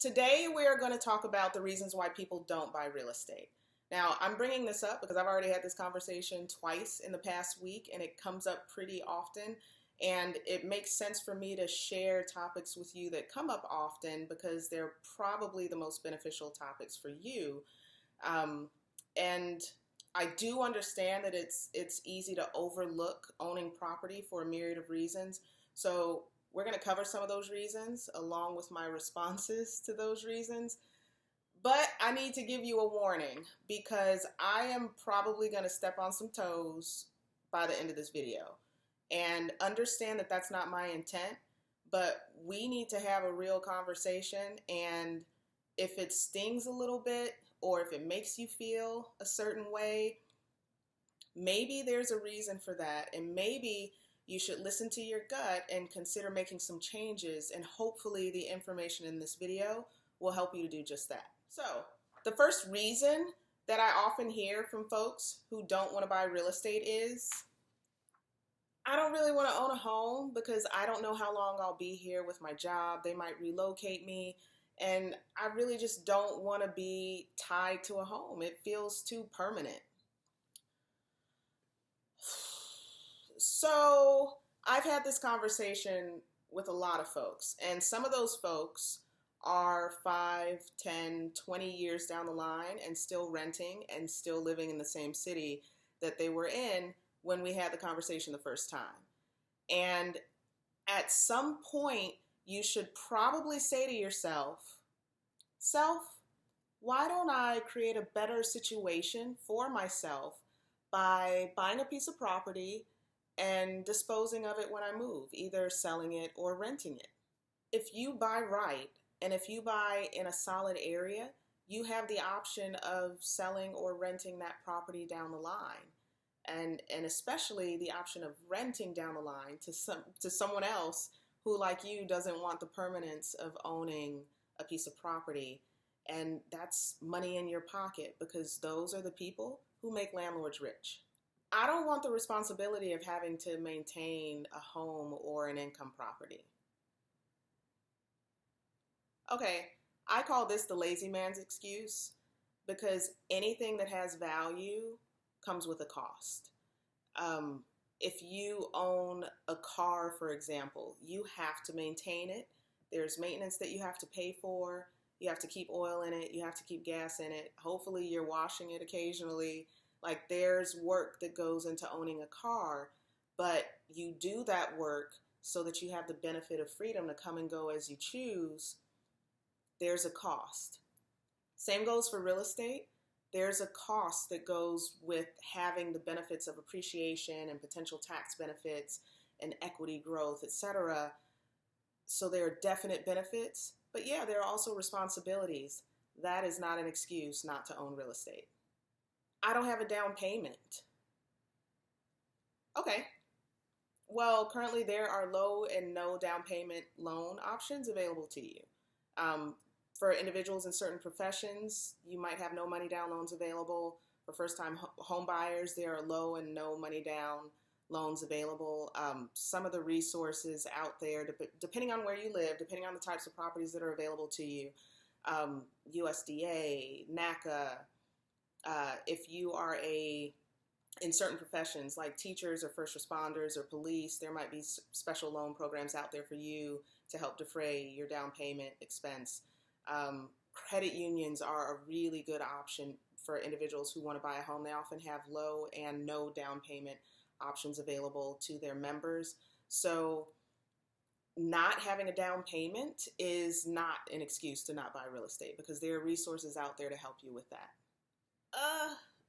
Today we are going to talk about the reasons why people don't buy real estate. Now, I'm bringing this up because I've already had this conversation twice in the past week and it comes up pretty often, and it makes sense for me to share topics with you that come up often because they're probably the most beneficial topics for you. And I do understand that it's easy to overlook owning property for a myriad of reasons. So we're going to cover some of those reasons along with my responses to those reasons. But I need to give you a warning because I am probably going to step on some toes by the end of this video. And understand that that's not my intent, but we need to have a real conversation. And if it stings a little bit or if it makes you feel a certain way, maybe there's a reason for that. And maybe you should listen to your gut and consider making some changes, and hopefully the information in this video will help you to do just that. So, the first reason that I often hear from folks who don't want to buy real estate is, I don't really want to own a home because I don't know how long I'll be here with my job. They might relocate me, and I really just don't want to be tied to a home. It feels too permanent. So I've had this conversation with a lot of folks, and some of those folks are 5, 10, 20 years down the line and still renting and still living in the same city that they were in when we had the conversation the first time. And at some point, you should probably say to yourself, why don't I create a better situation for myself by buying a piece of property and disposing of it when I move, either selling it or renting it? If you buy right, and if you buy in a solid area, you have the option of selling or renting that property down the line. And especially the option of renting down the line to someone else who, like you, doesn't want the permanence of owning a piece of property. And that's money in your pocket because those are the people who make landlords rich. I don't want the responsibility of having to maintain a home or an income property. Okay, I call this the lazy man's excuse because anything that has value comes with a cost. If you own a car, for example, you have to maintain it. There's maintenance that you have to pay for. You have to keep oil in it. You have to keep gas in it. Hopefully you're washing it occasionally. Like, there's work that goes into owning a car, but you do that work so that you have the benefit of freedom to come and go as you choose. There's a cost. Same goes for real estate. There's a cost that goes with having the benefits of appreciation and potential tax benefits and equity growth, etc. So there are definite benefits, but yeah, there are also responsibilities. That is not an excuse not to own real estate. I don't have a down payment. Okay. Well, currently there are low and no down payment loan options available to you. For individuals in certain professions, you might have no money down loans available. For first-time home buyers, there are low and no money down loans available. Some of the resources out there, depending on where you live, depending on the types of properties that are available to you, USDA, NACA, if you are in certain professions like teachers or first responders or police, there might be special loan programs out there for you to help defray your down payment expense. Credit unions are a really good option for individuals who want to buy a home. They often have low and no down payment options available to their members. So not having a down payment is not an excuse to not buy real estate because there are resources out there to help you with that.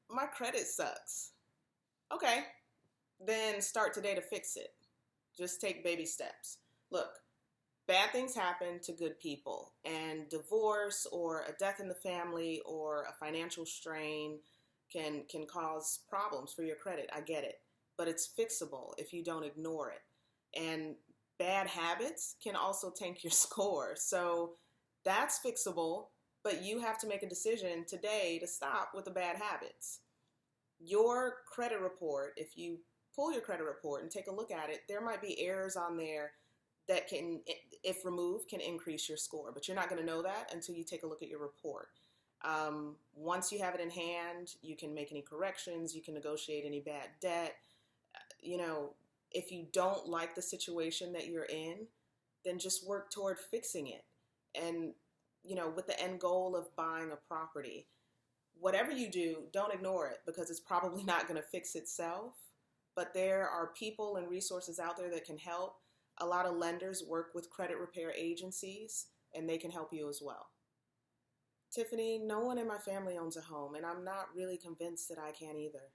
My credit sucks. Okay, then start today to fix it. Just take baby steps. Look, bad things happen to good people, and divorce or a death in the family or a financial strain can cause problems for your credit. I get it, but it's fixable if you don't ignore it. And bad habits can also tank your score. So that's fixable, but you have to make a decision today to stop with the bad habits. Your credit report, if you pull your credit report and take a look at it, there might be errors on there that can, if removed, can increase your score. But you're not going to know that until you take a look at your report. Once you have it in hand, you can make any corrections, you can negotiate any bad debt. You know, if you don't like the situation that you're in, then just work toward fixing it. And, you know, with the end goal of buying a property, whatever you do, don't ignore it, because it's probably not going to fix itself. But there are people and resources out there that can help. A lot of lenders work with credit repair agencies, and they can help you as well. Tiffany, no one in my family owns a home, and I'm not really convinced that I can either.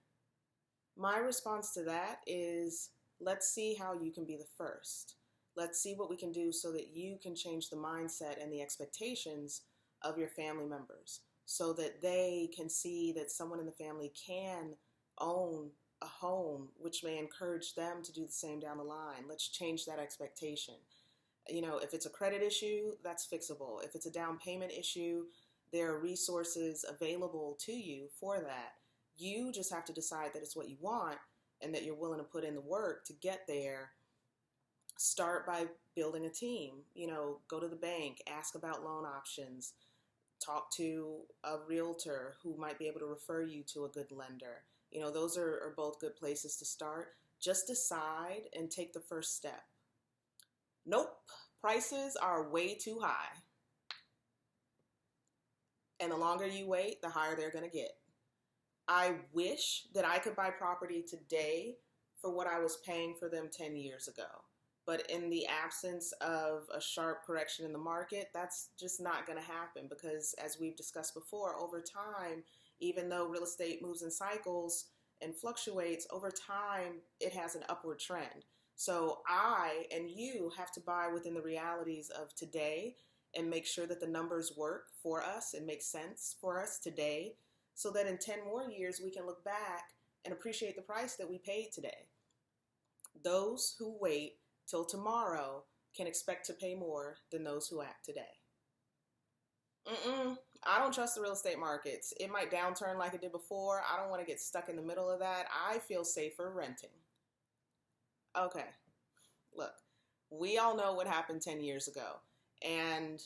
My response to that is, let's see how you can be the first. Let's see what we can do so that you can change the mindset and the expectations of your family members, so that they can see that someone in the family can own a home, which may encourage them to do the same down the line. Let's change that expectation. You know, if it's a credit issue, that's fixable. If it's a down payment issue, there are resources available to you for that. You just have to decide that it's what you want and that you're willing to put in the work to get there. Start by building a team. You know, go to the bank, ask about loan options, talk to a realtor who might be able to refer you to a good lender. You know, those are both good places to start. Just decide and take the first step. Nope, prices are way too high. And the longer you wait, the higher they're going to get. I wish that I could buy property today for what I was paying for them 10 years ago. But in the absence of a sharp correction in the market, that's just not going to happen, because as we've discussed before, over time, even though real estate moves in cycles and fluctuates, over time, it has an upward trend. So I and you have to buy within the realities of today and make sure that the numbers work for us and make sense for us today, so that in 10 more years, we can look back and appreciate the price that we paid today. Those who wait till tomorrow can expect to pay more than those who act today. I don't trust the real estate markets. It might downturn like it did before. I don't want to get stuck in the middle of that. I feel safer renting. Okay, look, we all know what happened 10 years ago. And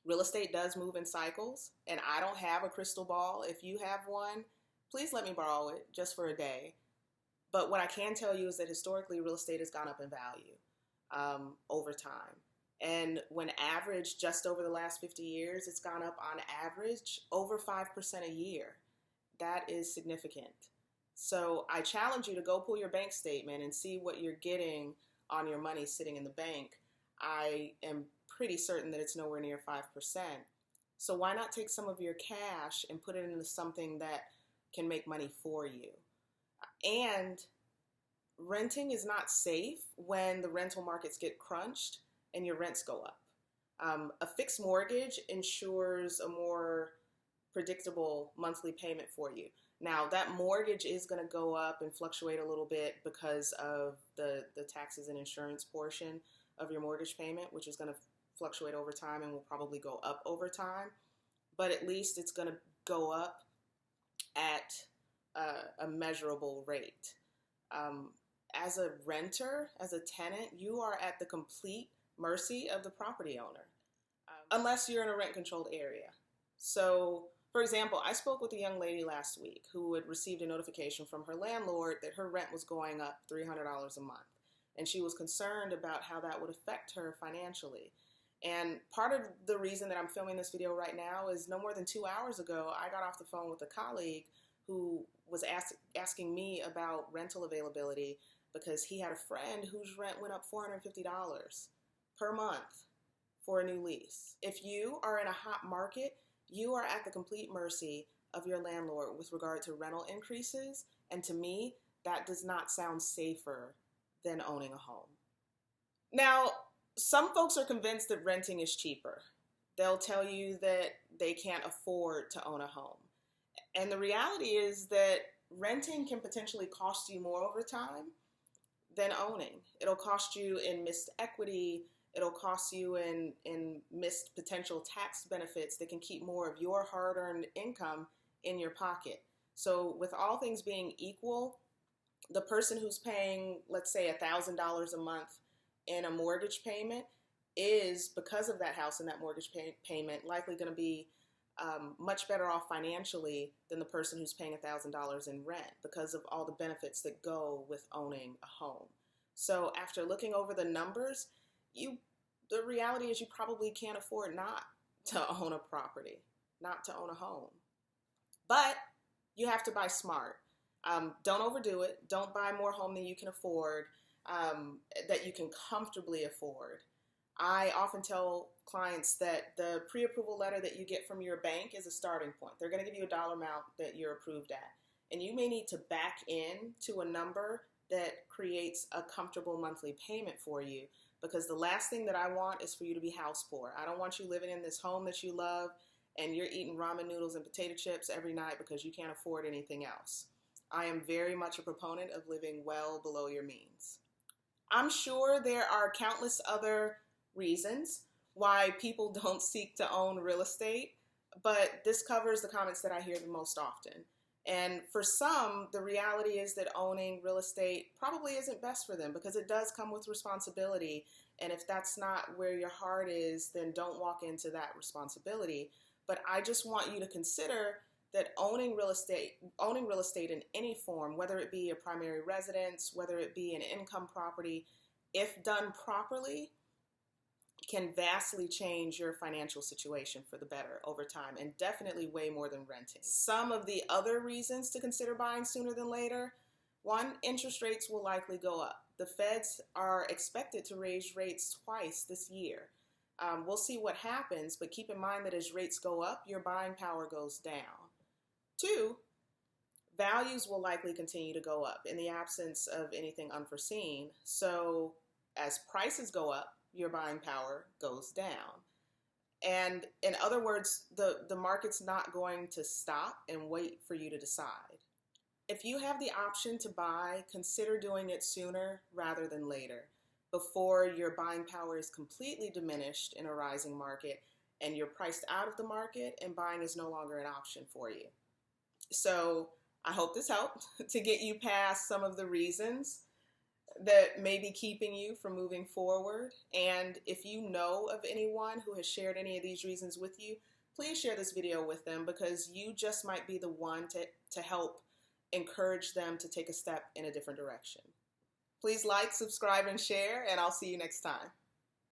real estate does move in cycles, and I don't have a crystal ball. If you have one, please let me borrow it just for a day. But what I can tell you is that historically, real estate has gone up in value over time. And when averaged just over the last 50 years, it's gone up on average over 5% a year. That is significant. So I challenge you to go pull your bank statement and see what you're getting on your money sitting in the bank. I am pretty certain that it's nowhere near 5%. So why not take some of your cash and put it into something that can make money for you? And renting is not safe when the rental markets get crunched and your rents go up. A fixed mortgage ensures a more predictable monthly payment for you. Now, that mortgage is going to go up and fluctuate a little bit because of the taxes and insurance portion of your mortgage payment, which is going to fluctuate over time and will probably go up over time. But at least it's going to go up at a measurable rate. As a renter, as a tenant, you are at the complete mercy of the property owner, unless you're in a rent-controlled area. So, for example, I spoke with a young lady last week who had received a notification from her landlord that her rent was going up $300 a month. And she was concerned about how that would affect her financially. And part of the reason that I'm filming this video right now is no more than 2 hours ago, I got off the phone with a colleague who was asking me about rental availability because he had a friend whose rent went up $450 per month for a new lease. If you are in a hot market, you are at the complete mercy of your landlord with regard to rental increases. And to me, that does not sound safer than owning a home. Now, some folks are convinced that renting is cheaper. They'll tell you that they can't afford to own a home. And the reality is that renting can potentially cost you more over time than owning. It'll cost you in missed equity. It'll cost you in missed potential tax benefits that can keep more of your hard-earned income in your pocket. So with all things being equal, the person who's paying, let's say, $1,000 a month in a mortgage payment is, because of that house and that mortgage payment, likely going to be much better off financially than the person who's paying $1,000 in rent because of all the benefits that go with owning a home. So after looking over the numbers, the reality is you probably can't afford not to own a property, not to own a home. But you have to buy smart. Don't overdo it. Don't buy more home than you can afford, that you can comfortably afford. I often tell clients that the pre-approval letter that you get from your bank is a starting point. They're going to give you a dollar amount that you're approved at. And you may need to back in to a number that creates a comfortable monthly payment for you, because the last thing that I want is for you to be house poor. I don't want you living in this home that you love and you're eating ramen noodles and potato chips every night because you can't afford anything else. I am very much a proponent of living well below your means. I'm sure there are countless other reasons why people don't seek to own real estate, but this covers the comments that I hear the most often. And for some, the reality is that owning real estate probably isn't best for them because it does come with responsibility. And if that's not where your heart is, then don't walk into that responsibility. But I just want you to consider that owning real estate in any form, whether it be a primary residence, whether it be an income property, if done properly, can vastly change your financial situation for the better over time, and definitely way more than renting. Some of the other reasons to consider buying sooner than later: one, interest rates will likely go up. The feds are expected to raise rates twice this year. We'll see what happens, but keep in mind that as rates go up, your buying power goes down. Two, values will likely continue to go up in the absence of anything unforeseen. So as prices go up, your buying power goes down. And in other words, the market's not going to stop and wait for you to decide. If you have the option to buy, consider doing it sooner rather than later, before your buying power is completely diminished in a rising market and you're priced out of the market and buying is no longer an option for you. So I hope this helped to get you past some of the reasons that may be keeping you from moving forward. And if you know of anyone who has shared any of these reasons with you, please share this video with them, because you just might be the one to help encourage them to take a step in a different direction. Please like, subscribe, and share, and I'll see you next time.